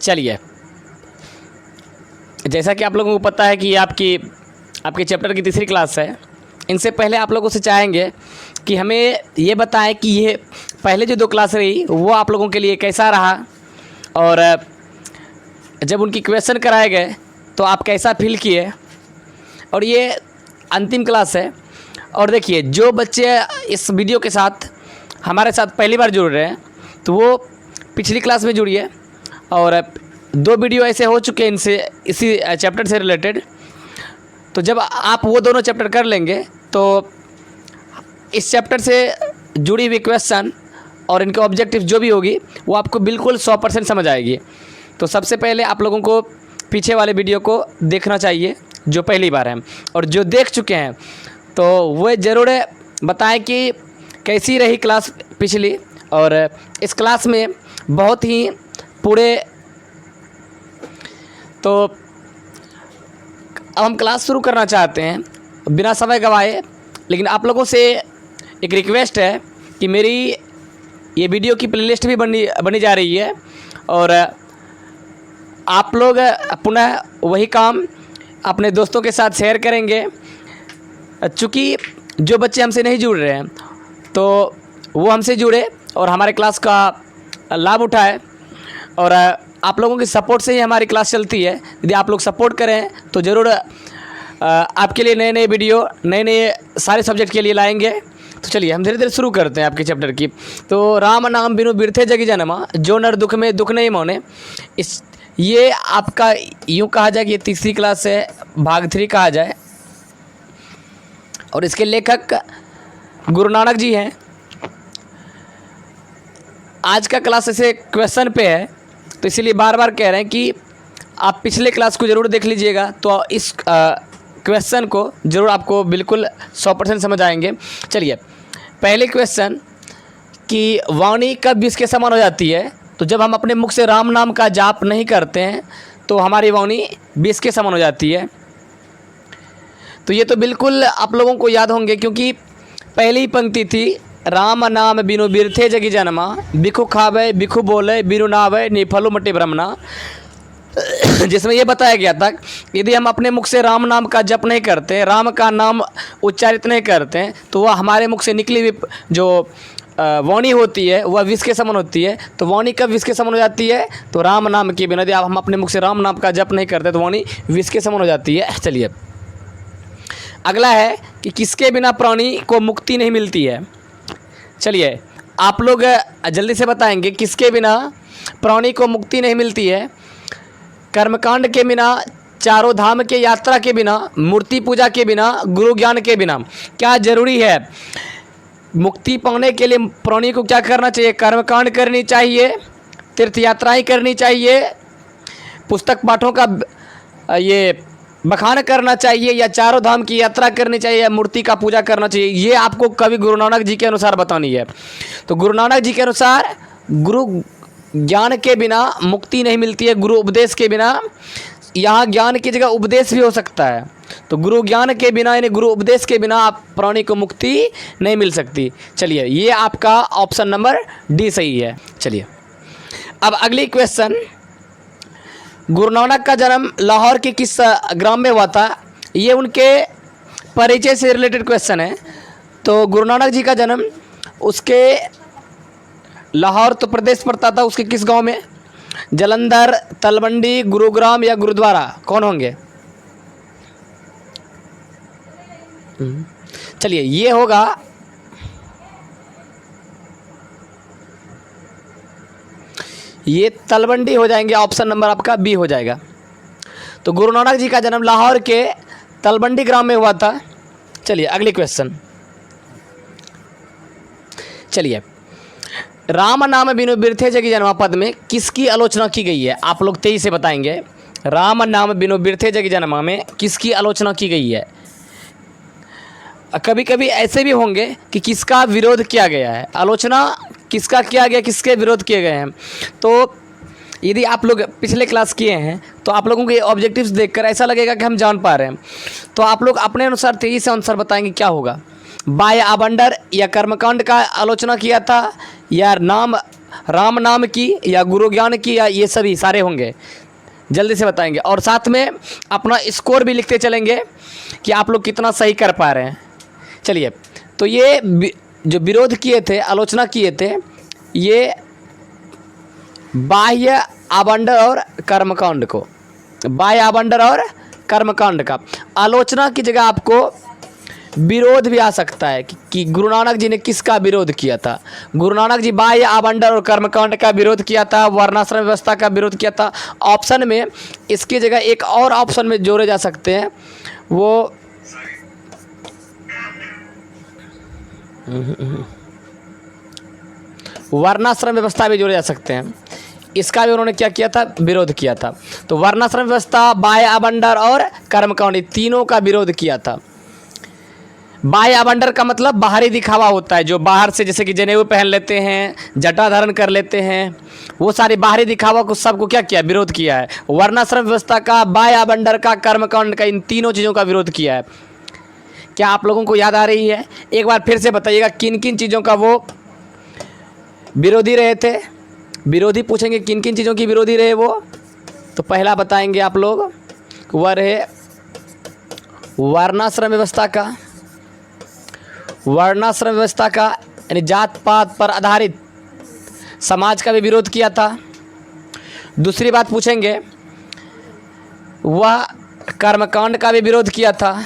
चलिए, जैसा कि आप लोगों को पता है कि आपके चैप्टर की तीसरी क्लास है। इनसे पहले आप लोगों से चाहेंगे कि हमें ये बताएं कि ये पहले जो 2 क्लास रही वो आप लोगों के लिए कैसा रहा, और जब उनकी क्वेश्चन कराए गए तो आप कैसा फील किए। और ये अंतिम क्लास है। और देखिए, जो बच्चे इस वीडियो के साथ हमारे साथ पहली बार जुड़ रहे हैं तो वो पिछली क्लास में जुड़िए, और 2 वीडियो ऐसे हो चुके हैं इनसे इसी चैप्टर से रिलेटेड। तो जब आप वो दोनों चैप्टर कर लेंगे तो इस चैप्टर से जुड़ी हुई क्वेश्चन और इनके ऑब्जेक्टिव जो भी होगी वो आपको बिल्कुल 100% समझ आएगी। तो सबसे पहले आप लोगों को पीछे वाले वीडियो को देखना चाहिए जो पहली बार हैं, और जो देख चुके हैं तो वो ज़रूर बताएं कि कैसी रही क्लास पिछली। और इस क्लास में बहुत ही पूरे, तो अब हम क्लास शुरू करना चाहते हैं बिना समय गंवाए। लेकिन आप लोगों से एक रिक्वेस्ट है कि मेरी ये वीडियो की प्लेलिस्ट भी बनी जा रही है, और आप लोग पुनः वही काम अपने दोस्तों के साथ शेयर करेंगे। चूँकि जो बच्चे हमसे नहीं जुड़ रहे हैं तो वो हमसे जुड़े और हमारे क्लास का लाभ उठाए। और आप लोगों की सपोर्ट से ही हमारी क्लास चलती है। यदि आप लोग सपोर्ट करें तो ज़रूर आपके लिए नए नए वीडियो, नए नए सारे सब्जेक्ट के लिए लाएंगे। तो चलिए हम धीरे धीरे शुरू करते हैं आपके चैप्टर की। तो राम नाम बिनु बिरथे जगी जनमा, जो नर दुख में दुख नहीं मोने। ये आपका यूँ कहा जाए कि ये तीसरी क्लास है, भाग 3 कहा जाए। और इसके लेखक गुरु नानक जी हैं। आज का क्लास ऐसे क्वेश्चन पे है, तो इसीलिए बार बार कह रहे हैं कि आप पिछले क्लास को ज़रूर देख लीजिएगा, तो इस क्वेश्चन को ज़रूर आपको बिल्कुल 100% समझ आएंगे। चलिए, पहले क्वेश्चन कि वाणी कब विष के समान हो जाती है। तो जब हम अपने मुख से राम नाम का जाप नहीं करते हैं तो हमारी वाणी विष के समान हो जाती है। तो ये तो बिल्कुल आप लोगों को याद होंगे, क्योंकि पहली पंक्ति थी, राम नाम बिनु बिरथे जगी जनमा, बिखु खावे बिखु बोले बिनु नावे निफलु मटे ब्रह्मना। जिसमें ये बताया गया था यदि हम अपने मुख से राम नाम का जप नहीं करते, राम का नाम उच्चारित नहीं करते हैं, तो वह हमारे मुख से निकली हुई जो वाणी होती है वह विष के समान होती है। तो वाणी कब विष के समान हो जाती है? तो राम नाम के बिना, यदि आप हम अपने मुख से राम नाम का जप नहीं करते तो वाणी विष के समान हो जाती है। चलिए, अगला है कि किसके बिना प्राणी को मुक्ति नहीं मिलती है। चलिए, आप लोग जल्दी से बताएंगे किसके बिना प्राणी को मुक्ति नहीं मिलती है। कर्मकांड के बिना, चारों धाम के यात्रा के बिना, मूर्ति पूजा के बिना, गुरु ज्ञान के बिना। क्या जरूरी है मुक्ति पाने के लिए? प्राणी को क्या करना चाहिए? कर्मकांड करनी चाहिए, तीर्थ यात्राएं करनी चाहिए, पुस्तक पाठों का ये बखान करना चाहिए, या चारों धाम की यात्रा करनी चाहिए, या मूर्ति का पूजा करना चाहिए। ये आपको कवि गुरु नानक जी के अनुसार बतानी है। तो गुरु नानक जी के अनुसार गुरु ज्ञान के बिना मुक्ति नहीं मिलती है, गुरु उपदेश के बिना। यहाँ ज्ञान की जगह उपदेश भी हो सकता है। तो गुरु ज्ञान के बिना यानी गुरु उपदेश के बिना आप प्राणी को मुक्ति नहीं मिल सकती। चलिए, ये आपका ऑप्शन नंबर डी सही है। चलिए, अब अगली क्वेश्चन, गुरु नानक का जन्म लाहौर के किस ग्राम में हुआ था? ये उनके परिचय से रिलेटेड क्वेश्चन है। तो गुरु नानक जी का जन्म उसके लाहौर तो प्रदेश पड़ता था, उसके किस गांव में? जलंधर, तलवंडी, गुरुग्राम या गुरुद्वारा, कौन होंगे? चलिए, ये होगा ये तलवंडी हो जाएंगे। ऑप्शन नंबर आपका बी हो जाएगा। तो गुरु नानक जी का जन्म लाहौर के तलवंडी ग्राम में हुआ था। चलिए, अगली क्वेश्चन। चलिए, राम नाम बिनु बिरथे जगी जनमा पद में किसकी आलोचना की गई है? आप लोग तेजी से बताएंगे। राम नाम बिनु बिरथे जगी जनमा में किसकी आलोचना की गई है? कभी कभी ऐसे भी होंगे कि किसका विरोध किया गया है। आलोचना किसका किया गया, किसके विरोध किए गए हैं। तो यदि आप लोग पिछले क्लास किए हैं तो आप लोगों के ऑब्जेक्टिव्स देखकर ऐसा लगेगा कि हम जान पा रहे हैं। तो आप लोग अपने अनुसार तेजी से आंसर बताएंगे क्या होगा। बाय आबंडर या कर्मकांड का आलोचना किया था, या नाम राम नाम की या गुरु ज्ञान की या ये सभी सारे होंगे, जल्दी से बताएंगे। और साथ में अपना स्कोर भी लिखते चलेंगे कि आप लोग कितना सही कर पा रहे हैं। चलिए, तो ये जो विरोध किए थे, आलोचना किए थे, ये बाह्य आवंडर और कर्मकांड को, बाह्य आवंडर और कर्मकांड का आलोचना की जगह आपको विरोध भी आ सकता है कि गुरु नानक जी ने किसका विरोध किया था। गुरु नानक जी बाह्य आवंडर और कर्मकांड का विरोध किया था, वर्णाश्रम व्यवस्था का विरोध किया था। ऑप्शन में इसकी जगह एक और ऑप्शन में जोड़े जा सकते हैं, वो वर्णाश्रम व्यवस्था भी जोड़े जा सकते हैं। इसका भी उन्होंने क्या किया था, विरोध किया था। तो वर्णाश्रम व्यवस्था, बाह्य आवंडर और कर्मकांड, तीनों का विरोध किया था। बाह्य आवंडर का मतलब बाहरी दिखावा होता है, जो बाहर से जैसे कि जनेऊ पहन लेते हैं, जटा धारण कर लेते हैं, वो सारे बाहरी दिखावा को सबको क्या किया, विरोध किया है। वर्णाश्रम व्यवस्था का, बाह्य आवंडर का, कर्मकांड का, इन तीनों चीज़ों का विरोध किया है। क्या आप लोगों को याद आ रही है? एक बार फिर से बताइएगा किन किन चीज़ों का वो विरोधी रहे थे। विरोधी पूछेंगे किन किन चीज़ों की विरोधी रहे वो, तो पहला बताएंगे आप लोग, वह रहे वर्णाश्रम व्यवस्था का, वर्णाश्रम व्यवस्था का यानी जात पात पर आधारित समाज का भी विरोध किया था। दूसरी बात पूछेंगे, वह कर्मकांड का भी विरोध किया था,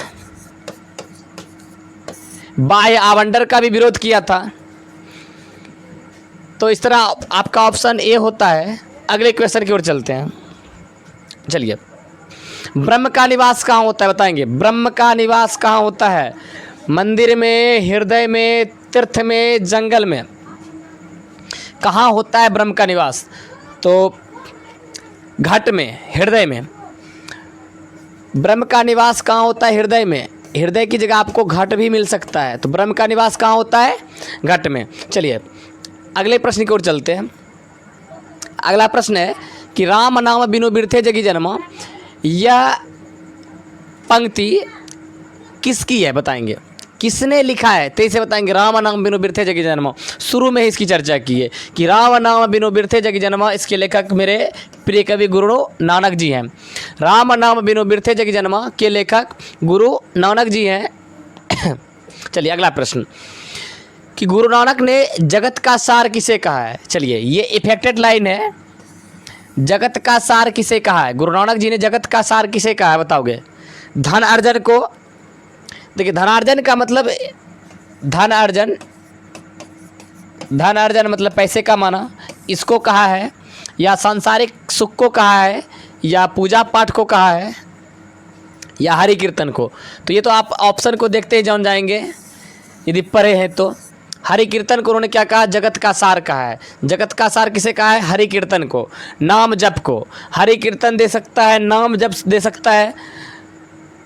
बाह्य आवंडर का भी विरोध किया था। तो इस तरह आपका ऑप्शन ए होता है। अगले क्वेश्चन की ओर चलते हैं। चलिए, ब्रह्म का निवास कहाँ होता है बताएंगे। ब्रह्म का निवास कहाँ होता है? मंदिर में, हृदय में, तीर्थ में, जंगल में, कहाँ होता है ब्रह्म का निवास? तो घट में, हृदय में। ब्रह्म का निवास कहाँ होता है? हृदय में। हृदय की जगह आपको घट भी मिल सकता है। तो ब्रह्म का निवास कहाँ होता है? घट में। चलिए, अगले प्रश्न की ओर चलते हैं। अगला प्रश्न है कि राम नाम बिनु बिरथे जगी जन्मा, यह पंक्ति किसकी है बताएंगे, किसने लिखा है? तेईस से बताएंगे। राम नाम बिनु बिरथे जगी जन्मा, शुरू में ही इसकी चर्चा की है कि राम नाम बिनु बिरथे जगी जन्मा, इसके लेखक मेरे प्रिय कवि गुरु नानक जी हैं। राम नाम बिनु बिरथे जगी जन्मा के लेखक गुरु नानक जी हैं। चलिए, अगला प्रश्न कि गुरु नानक ने जगत का सार किसे कहा है? चलिए, ये इफेक्टेड लाइन है। जगत का सार किसे कहा है? गुरु नानक जी ने जगत का सार किसे कहा है बताओगे? धन अर्जन को। देखिए, धनार्जन का मतलब धन अर्जन, धन अर्जन मतलब पैसे का माना, इसको कहा है, या सांसारिक सुख को कहा है, या पूजा पाठ को कहा है, या हरि कीर्तन को। तो ये तो आप ऑप्शन को देखते ही जान जाएंगे यदि पढ़े हैं तो। हरि कीर्तन को उन्होंने क्या कहा? जगत का सार कहा है। जगत का सार किसे कहा है? हरि कीर्तन को, नाम जप को। हरि कीर्तन दे सकता है, नाम जप दे सकता है।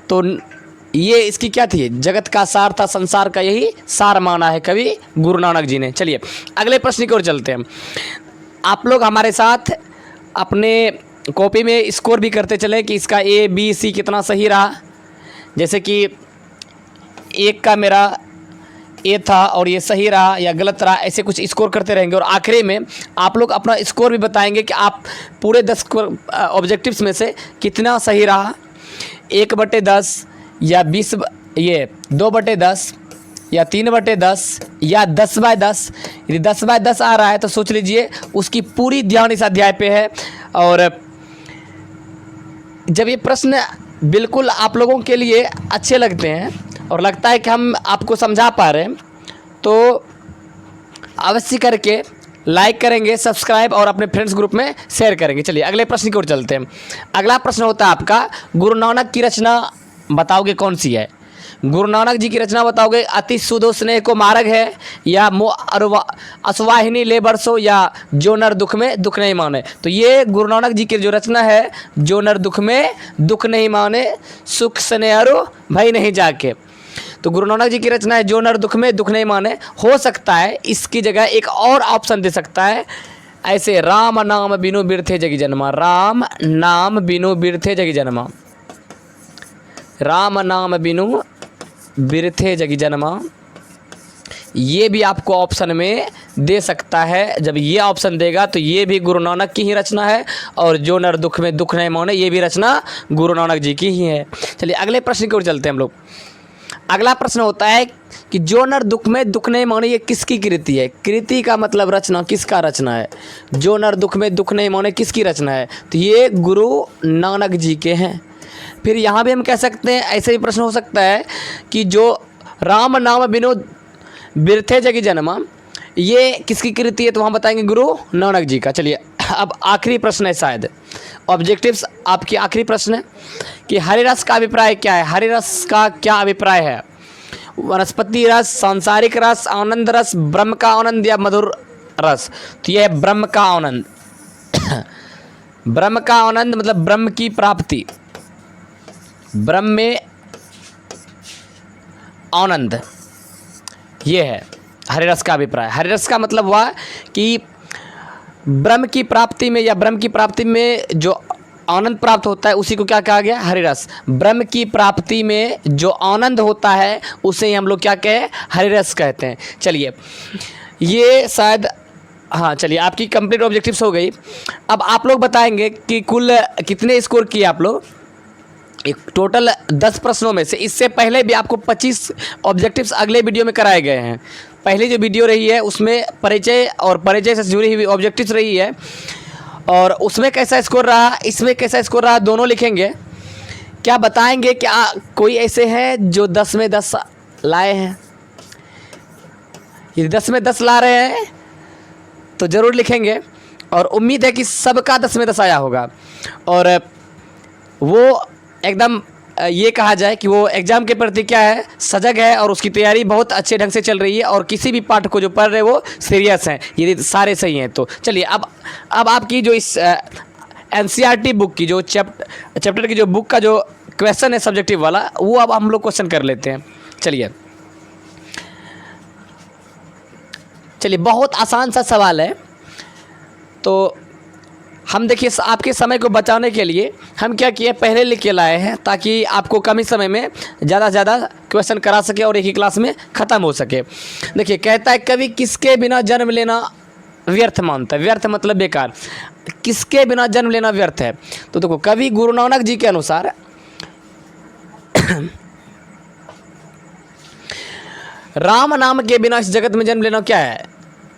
तो ये इसकी क्या थी? जगत का सार था, संसार का यही सार माना है कवि गुरु नानक जी ने। चलिए, अगले प्रश्न की ओर चलते हैं। आप लोग हमारे साथ अपने कॉपी में स्कोर भी करते चले कि इसका ए बी सी कितना सही रहा। जैसे कि एक का मेरा ए था और ये सही रहा या गलत रहा, ऐसे कुछ स्कोर करते रहेंगे। और आखिरी में आप लोग अपना स्कोर भी बताएंगे कि आप पूरे 10 ऑब्जेक्टिव्स में से कितना सही रहा। 1/10 या 20, ये 2/10 या 3/10 या 10/10। यदि 10/10 आ रहा है तो सोच लीजिए उसकी पूरी ध्यान इस अध्याय पे है। और जब ये प्रश्न बिल्कुल आप लोगों के लिए अच्छे लगते हैं और लगता है कि हम आपको समझा पा रहे हैं, तो अवश्य करके लाइक करेंगे, सब्सक्राइब और अपने फ्रेंड्स ग्रुप में शेयर करेंगे। चलिए, अगले प्रश्न की ओर चलते हैं। अगला प्रश्न होता है आपका, गुरु नानक की रचना बताओगे कौन सी है? गुरु नानक जी की रचना बताओगे। अति सुधो स्नेह को मार्ग है, या असवाहिनी ले बरसो, या जो नर दुख में दुख नहीं माने। तो ये गुरु नानक जी की जो रचना है, जो नर दुख में दुख नहीं माने, सुख स्नेह अरु भय नहीं जाके। तो गुरु नानक जी की रचना है जो नर दुख में दुख नहीं माने। हो सकता है इसकी जगह एक और ऑप्शन दे सकता है ऐसे, राम नाम बिनु बिरथे जगी जन्मा। राम नाम बिनु बिरथे जगी जन्मा, राम नाम बिनु बिरथे जगी जन्मा। ये भी आपको ऑप्शन में दे सकता है। जब ये ऑप्शन देगा तो ये भी गुरु नानक की ही रचना है, और जो नर दुख में दुख नहीं माने, ये भी रचना गुरु नानक जी की ही है। चलिए अगले प्रश्न की ओर चलते हैं हम लोग। अगला प्रश्न होता है कि जो नर दुख में दुख नहीं माने, ये किसकी कृति है? कृति का मतलब रचना, किसका रचना है? जो नर दुख में दुख नहीं माने किसकी रचना है? तो ये गुरु नानक जी के हैं। फिर यहाँ भी हम कह सकते हैं, ऐसे ही प्रश्न हो सकता है कि जो राम नाम बिनु बिरथे जगी जन्मा, ये किसकी कृति है? तो वहाँ बताएंगे गुरु नानक जी का। चलिए अब आखिरी प्रश्न है, शायद ऑब्जेक्टिव्स आपकी आखिरी प्रश्न है कि हरिरस का अभिप्राय क्या है? हरिरस का क्या अभिप्राय है? वनस्पति रस, सांसारिक रस, आनंद रस, ब्रह्म का आनंद या मधुर रस? तो यह है ब्रह्म का आनंद। ब्रह्म का आनंद मतलब ब्रह्म की प्राप्ति, ब्रह्म में आनंद, ये है हरिरस का अभिप्राय। हरिरस का मतलब हुआ कि ब्रह्म की प्राप्ति में या ब्रह्म की प्राप्ति में जो आनंद प्राप्त होता है उसी को क्या कहा गया? हरिरस। ब्रह्म की प्राप्ति में जो आनंद होता है उसे हम लोग क्या कहें? हरिरस कहते हैं। चलिए ये शायद, हाँ चलिए आपकी कंप्लीट ऑब्जेक्टिव्स हो गई। अब आप लोग बताएंगे कि कुल कितने स्कोर किए आप लोग। एक टोटल 10 प्रश्नों में से, इससे पहले भी आपको 25 ऑब्जेक्टिव्स अगले वीडियो में कराए गए हैं। पहली जो वीडियो रही है उसमें परिचय और परिचय से जुड़ी हुई ऑब्जेक्टिव्स रही है, और उसमें कैसा स्कोर रहा, इसमें कैसा स्कोर रहा, दोनों लिखेंगे। क्या बताएंगे क्या कोई ऐसे हैं जो 10 में 10 लाए हैं? यदि 10 में 10 ला रहे हैं तो ज़रूर लिखेंगे, और उम्मीद है कि सबका 10 में 10 आया होगा, और वो एकदम ये कहा जाए कि वो एग्ज़ाम के प्रति क्या है, सजग है, और उसकी तैयारी बहुत अच्छे ढंग से चल रही है, और किसी भी पाठ को जो पढ़ रहे वो सीरियस हैं, यदि सारे सही हैं तो। चलिए अब आपकी जो इस NCERT बुक की जो चैप्टर की जो बुक का जो क्वेश्चन है सब्जेक्टिव वाला, वो अब हम लोग क्वेश्चन कर लेते हैं। चलिए बहुत आसान सा सवाल है। तो हम देखिए आपके समय को बचाने के लिए हम क्या किए, पहले लिख के लाए हैं ताकि आपको कम ही समय में ज़्यादा से ज़्यादा क्वेश्चन करा सके और एक ही क्लास में ख़त्म हो सके। देखिए कहता है कवि किसके बिना जन्म लेना व्यर्थ मानता है। व्यर्थ मतलब बेकार, किसके बिना जन्म लेना व्यर्थ है? तो देखो कवि गुरु नानक जी के अनुसार राम नाम के बिना इस जगत में जन्म लेना क्या है?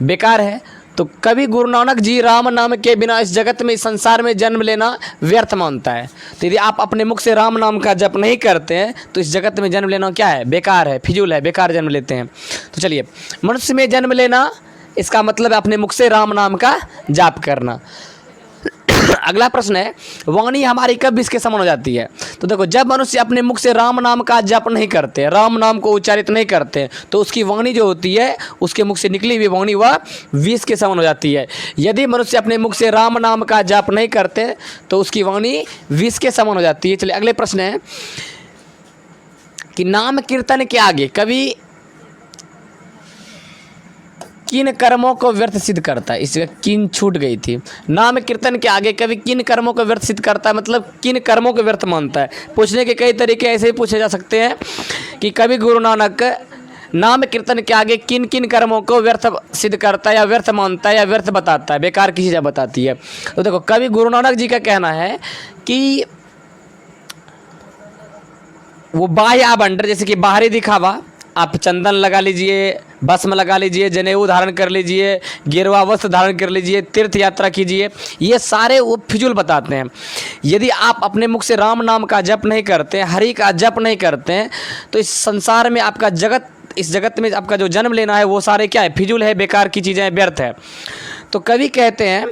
बेकार है। तो कवि गुरु नानक जी राम नाम के बिना इस जगत में, इस संसार में जन्म लेना व्यर्थ मानता है। तो यदि आप अपने मुख से राम नाम का जप नहीं करते हैं तो इस जगत में जन्म लेना क्या है? बेकार है, फिजूल है, बेकार जन्म लेते हैं। तो चलिए मनुष्य में जन्म लेना, इसका मतलब है अपने मुख से राम नाम का जाप करना। अगला प्रश्न है वाणी हमारी कब इसके समान हो जाती है? तो देखो जब मनुष्य अपने मुख से राम नाम का जप नहीं करते, राम नाम को उच्चारित नहीं करते, तो उसकी वाणी जो होती है, उसके मुख से निकली हुई वाणी वह विष के समान हो जाती है। यदि मनुष्य अपने मुख से राम नाम का जप नहीं करते तो उसकी वाणी विष के समान हो जाती है। चलिए अगले प्रश्न है कि नाम कीर्तन के आगे कवि किन कर्मों को व्यर्थ सिद्ध करता है? इस जगह किन छूट गई थी। नाम कीर्तन के आगे कवि किन कर्मों को व्यर्थ सिद्ध करता है, मतलब किन कर्मों को व्यर्थ मानता है। पूछने के कई तरीके ऐसे ही पूछे जा सकते हैं कि कवि गुरु नानक नाम कीर्तन के आगे किन किन कर्मों को व्यर्थ सिद्ध करता है, या व्यर्थ मानता है, या व्यर्थ बताता है, बेकार की चीज़ें बताती है। तो देखो कवि गुरु नानक जी का कहना है कि वो बाह्य आबंडर, जैसे कि बाहरी दिखावा, आप चंदन लगा लीजिए, भस्म लगा लीजिए, जनेऊ धारण कर लीजिए, गेरुआ वस्त्र धारण कर लीजिए, तीर्थ यात्रा कीजिए, ये सारे वो फिजूल बताते हैं। यदि आप अपने मुख से राम नाम का जप नहीं करते, हरि का जप नहीं करते हैं, तो इस संसार में आपका इस जगत में आपका जो जन्म लेना है वो सारे क्या है? फिजूल है, बेकार की चीज़ें, व्यर्थ है। तो कवि कहते हैं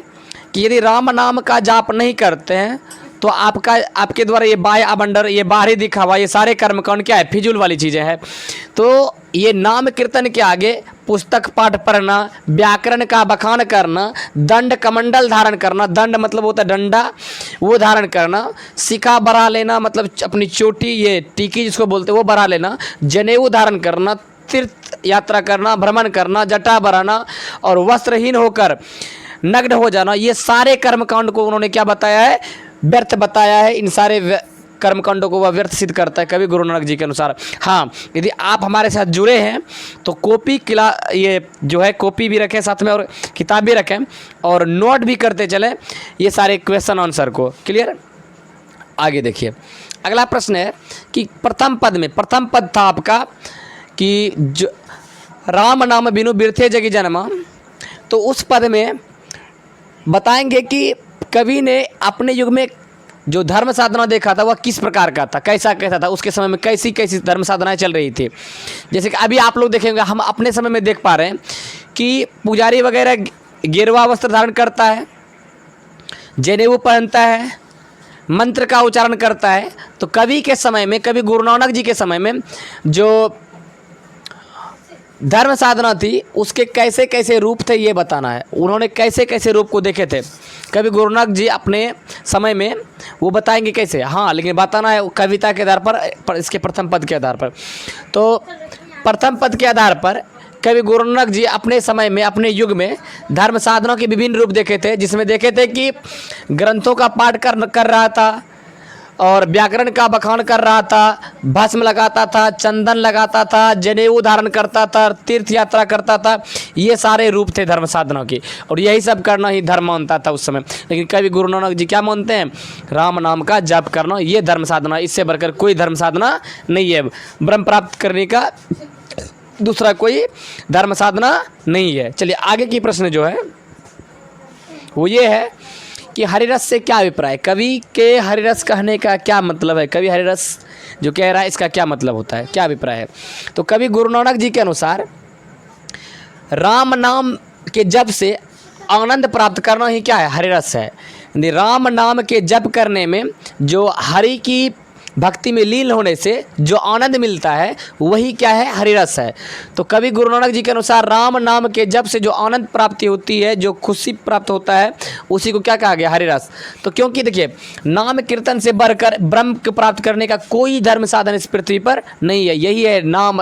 कि यदि राम नाम का जाप नहीं करते हैं तो आपके द्वारा ये बाह्य आबंडर, ये बाहरी दिखावा, ये सारे कर्मकांड क्या है? फिजूल वाली चीज़ें हैं। तो ये नाम कीर्तन के आगे पुस्तक पाठ पढ़ना, व्याकरण का बखान करना, दंड कमंडल धारण करना, दंड मतलब होता है डंडा, वो धारण करना, सिका बढ़ा लेना मतलब अपनी चोटी, ये टीकी जिसको बोलते हैं वो बढ़ा लेना, जनेऊ धारण करना, तीर्थ यात्रा करना, भ्रमण करना, जटा बढ़ाना और वस्त्रहीन होकर नग्न हो जाना, ये सारे कर्मकांड को उन्होंने क्या बताया है? व्यर्थ बताया है। इन सारे कर्मकांडों को वह व्यर्थ सिद्ध करता है, कवि गुरु नानक जी के अनुसार। हाँ, यदि आप हमारे साथ जुड़े हैं तो कॉपी ये जो है कॉपी भी रखें साथ में और किताब भी रखें और नोट भी करते चलें ये सारे क्वेश्चन आंसर को। क्लियर? आगे देखिए, अगला प्रश्न है कि प्रथम पद था आपका कि जो राम नाम बिनु बिरथे जगी जन्मा, तो उस पद में बताएंगे कि कवि ने अपने युग में जो धर्म साधना देखा था वह किस प्रकार का था, कैसा कैसा था, उसके समय में कैसी कैसी धर्म साधनाएं चल रही थी। जैसे कि अभी आप लोग देखेंगे, हम अपने समय में देख पा रहे हैं कि पुजारी वगैरह गेरुआ वस्त्र धारण करता है, जनेऊ पहनता है, मंत्र का उच्चारण करता है। तो कवि के समय में, कवि गुरु नानक जी के समय में जो धर्म साधना थी उसके कैसे कैसे रूप थे ये बताना है। उन्होंने कैसे कैसे रूप को देखे थे कवि गुरु नानक जी अपने समय में, वो बताएंगे कैसे। हाँ, लेकिन बताना है कविता के आधार पर इसके प्रथम पद के आधार पर। तो प्रथम पद के आधार पर कवि गुरु नानक जी अपने समय में, अपने युग में धर्म साधनों के विभिन्न रूप देखे थे, जिसमें देखे थे कि ग्रंथों का पाठ कर रहा था और व्याकरण का बखान कर रहा था, भस्म लगाता था, चंदन लगाता था, जनेऊ धारण करता था, तीर्थ यात्रा करता था। ये सारे रूप थे धर्म साधना के, और यही सब करना ही धर्म मानता था उस समय। लेकिन कवि गुरु नानक जी क्या मानते हैं? राम नाम का जप करना ये धर्म साधना, इससे बढ़कर कोई धर्म साधना नहीं है। ब्रह्म प्राप्त करने का दूसरा कोई धर्म साधना नहीं है। चलिए आगे की प्रश्न जो है वो ये है कि हरिरस से क्या अभिप्राय, कवि के हरिरस कहने का क्या मतलब है, कवि हरिरस जो कह रहा है इसका क्या मतलब होता है, क्या अभिप्राय है। तो कवि गुरु नानक जी के अनुसार राम नाम के जप से आनंद प्राप्त करना ही क्या है? हरिरस है। यदि राम नाम के जप करने में जो हरि की भक्ति में लीन होने से जो आनंद मिलता है वही क्या है? हरिरस है। तो कवि गुरु नानक जी के अनुसार राम नाम के जप से जो आनंद प्राप्ति होती है, जो खुशी प्राप्त होता है, उसी को क्या कहा गया? हरिरस। तो क्योंकि देखिए, नाम कीर्तन से बढ़कर ब्रह्म को प्राप्त करने का कोई धर्म साधन इस पृथ्वी पर नहीं है। यही है नाम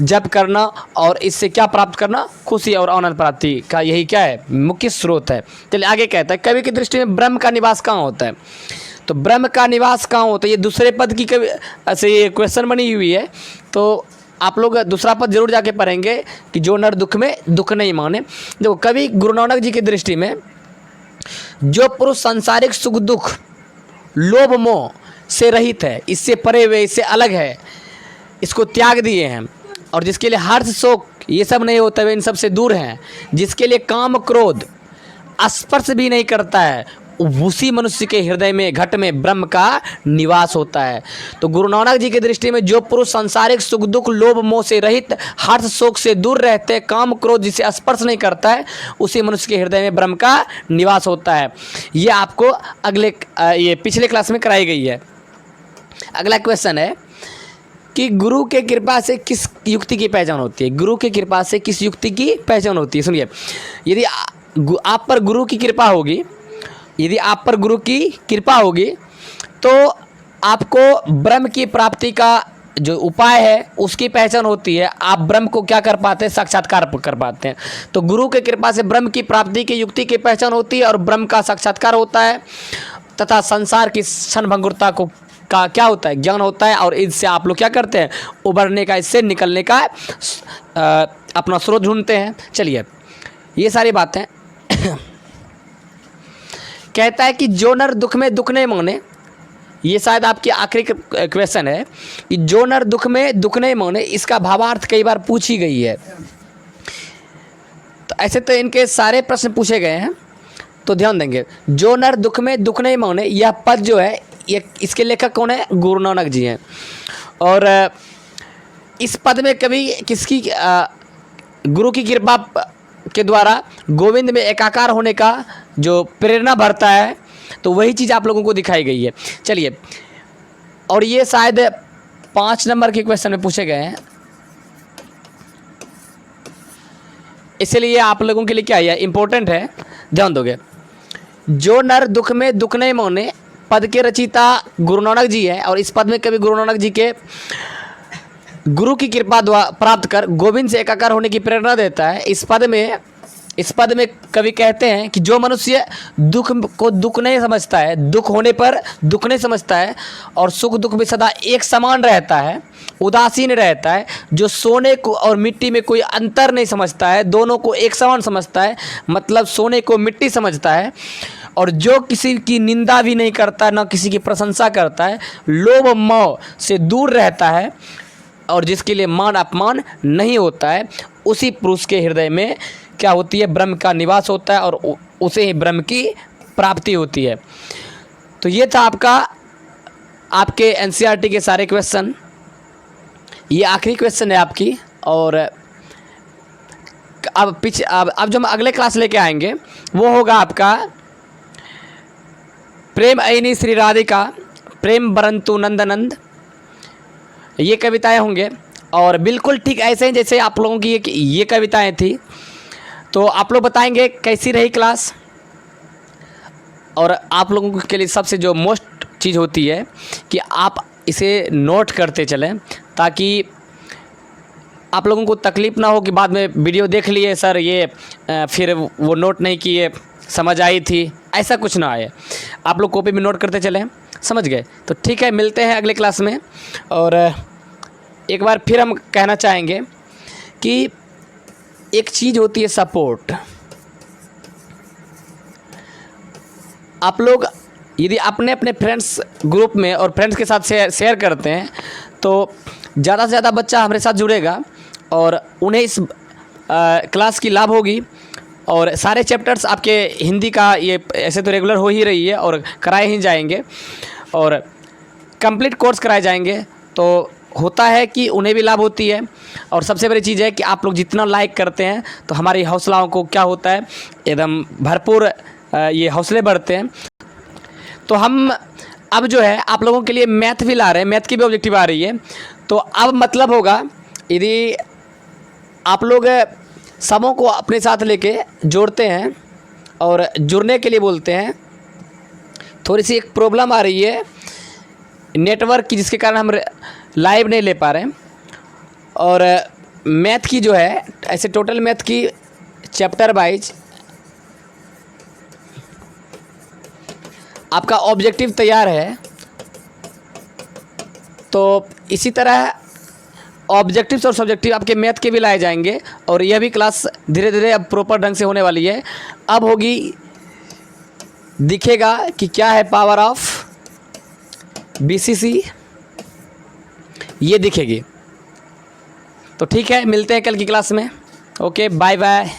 जप करना, और इससे क्या प्राप्त करना? खुशी और आनंद प्राप्ति का यही क्या है? मुख्य स्रोत है। चलिए आगे कहता है, कवि की दृष्टि में ब्रह्म का निवास कहाँ होता है? तो ब्रह्म का निवास कहाँ होता है? ये दूसरे पद की कवि ऐसे ये क्वेश्चन बनी हुई है, तो आप लोग दूसरा पद जरूर जाके पढ़ेंगे कि जो नर दुख में दुख नहीं माने। देखो, कवि गुरु नानक जी की दृष्टि में जो पुरुष सांसारिक सुख दुख लोभ मोह से रहित है, इससे परे हुए, इससे अलग है, इसको त्याग दिए हैं, और जिसके लिए हर्ष शोक ये सब नहीं होता है, इन सब से दूर हैं, जिसके लिए काम क्रोध स्पर्श भी नहीं करता है, उसी मनुष्य के हृदय में, घट में ब्रह्म का निवास होता है। तो गुरु नानक जी की दृष्टि में जो पुरुष सांसारिक सुख दुख लोभ मोह से रहित, हर्ष शोक से दूर रहते, काम क्रोध जिसे स्पर्श नहीं करता है, उसी मनुष्य के हृदय में ब्रह्म का निवास होता है। ये आपको ये पिछले क्लास में कराई गई है। अगला क्वेश्चन है कि गुरु के कृपा से किस युक्ति की पहचान होती है? गुरु के कृपा से किस युक्ति की पहचान होती है? सुनिए, यदि आप पर गुरु की कृपा होगी, यदि आप पर गुरु की कृपा होगी तो आपको ब्रह्म की प्राप्ति का जो उपाय है उसकी पहचान होती है। आप ब्रह्म को क्या कर पाते हैं? साक्षात्कार कर पाते हैं। तो गुरु के कृपा से ब्रह्म की प्राप्ति की युक्ति की पहचान होती है और ब्रह्म का साक्षात्कार होता है, तथा संसार की क्षणभंगुरता का क्या होता है? ज्ञान होता है, और इससे आप लोग क्या करते हैं? उभरने का, इससे निकलने का अपना स्रोत ढूंढते हैं। चलिए, ये सारी बातें कहता है कि जो नर दुख में दुख नहीं माने, ये शायद आपकी आखिरी क्वेश्चन है कि जो नर दुख में दुख नहीं माने, इसका भावार्थ कई बार पूछी गई है। तो ऐसे तो इनके सारे प्रश्न पूछे गए हैं, तो ध्यान देंगे। जो नर दुख में दुख नहीं माने, यह पद जो है, ये इसके लेखक कौन है? गुरु नानक जी हैं। और इस पद में कभी किसकी गुरु की कृपा के द्वारा गोविंद में एकाकार होने का जो प्रेरणा भरता है, तो वही चीज़ आप लोगों को दिखाई गई है। चलिए, और ये शायद 5 नंबर के क्वेश्चन में पूछे गए हैं, इसलिए आप लोगों के लिए क्या है, इम्पोर्टेंट है, ध्यान दोगे। जो नर दुख में दुख नहीं माने, पद के रचयिता गुरु नानक जी है, और इस पद में कभी गुरु नानक जी के गुरु की कृपा द्वारा प्राप्त कर गोविंद से एकाकार होने की प्रेरणा देता है। इस पद में इस पद में कवि कहते हैं कि जो मनुष्य दुख को दुख नहीं समझता है, दुख होने पर दुख नहीं समझता है और सुख दुख में सदा एक समान रहता है, उदासीन रहता है, जो सोने को और मिट्टी में कोई अंतर नहीं समझता है, दोनों को एक समान समझता है, मतलब सोने को मिट्टी समझता है, और जो किसी की निंदा भी नहीं करता, ना किसी की प्रशंसा करता है, लोभ मोह से दूर रहता है और जिसके लिए मान अपमान नहीं होता है, उसी पुरुष के हृदय में क्या होती है, ब्रह्म का निवास होता है और उसे ही ब्रह्म की प्राप्ति होती है। तो ये था आपके एनसीईआरटी के सारे क्वेश्चन। ये आखिरी क्वेश्चन है आपकी। और अब जो हम अगले क्लास लेके आएंगे वो होगा आपका प्रेम अयनी श्री राधिका प्रेम बरंतु नंदनंद। ये कविताएं होंगे और बिल्कुल ठीक ऐसे ही जैसे आप लोगों की ये कविताएं थी। तो आप लोग बताएंगे कैसी रही क्लास। और आप लोगों के लिए सबसे जो मोस्ट चीज़ होती है कि आप इसे नोट करते चलें, ताकि आप लोगों को तकलीफ़ ना हो कि बाद में वीडियो देख लिए सर ये फिर वो नोट नहीं किए, समझ आई थी, ऐसा कुछ ना आए। आप लोग कॉपी में नोट करते चलें, समझ गए। तो ठीक है, मिलते हैं अगले क्लास में। और एक बार फिर हम कहना चाहेंगे कि एक चीज़ होती है सपोर्ट। आप लोग यदि अपने अपने फ्रेंड्स ग्रुप में और फ्रेंड्स के साथ शेयर करते हैं तो ज़्यादा से ज़्यादा बच्चा हमारे साथ जुड़ेगा और उन्हें इस क्लास की लाभ होगी। और सारे चैप्टर्स आपके हिंदी का ये ऐसे तो रेगुलर हो ही रही है और कराए ही जाएंगे और कंप्लीट कोर्स कराए जाएंगे। तो होता है कि उन्हें भी लाभ होती है। और सबसे बड़ी चीज़ है कि आप लोग जितना लाइक करते हैं तो हमारी हौसलाओं को क्या होता है, एकदम भरपूर ये हौसले बढ़ते हैं। तो हम अब जो है आप लोगों के लिए मैथ भी ला रहे हैं, मैथ की भी ऑब्जेक्टिव आ रही है। तो अब मतलब होगा यदि आप लोग समों को अपने साथ लेके जोड़ते हैं और जुड़ने के लिए बोलते हैं। थोड़ी सी एक प्रॉब्लम आ रही है नेटवर्क की, जिसके कारण हम लाइव नहीं ले पा रहे हैं। और मैथ की जो है ऐसे टोटल मैथ की चैप्टर वाइज आपका ऑब्जेक्टिव तैयार है। तो इसी तरह ऑब्जेक्टिव्स और सब्जेक्टिव आपके मैथ के भी लाए जाएंगे और यह भी क्लास धीरे धीरे अब प्रॉपर ढंग से होने वाली है। अब होगी, दिखेगा कि क्या है पावर ऑफ बीसीसी, ये दिखेगी। तो ठीक है, मिलते हैं कल की क्लास में। Okay, bye bye.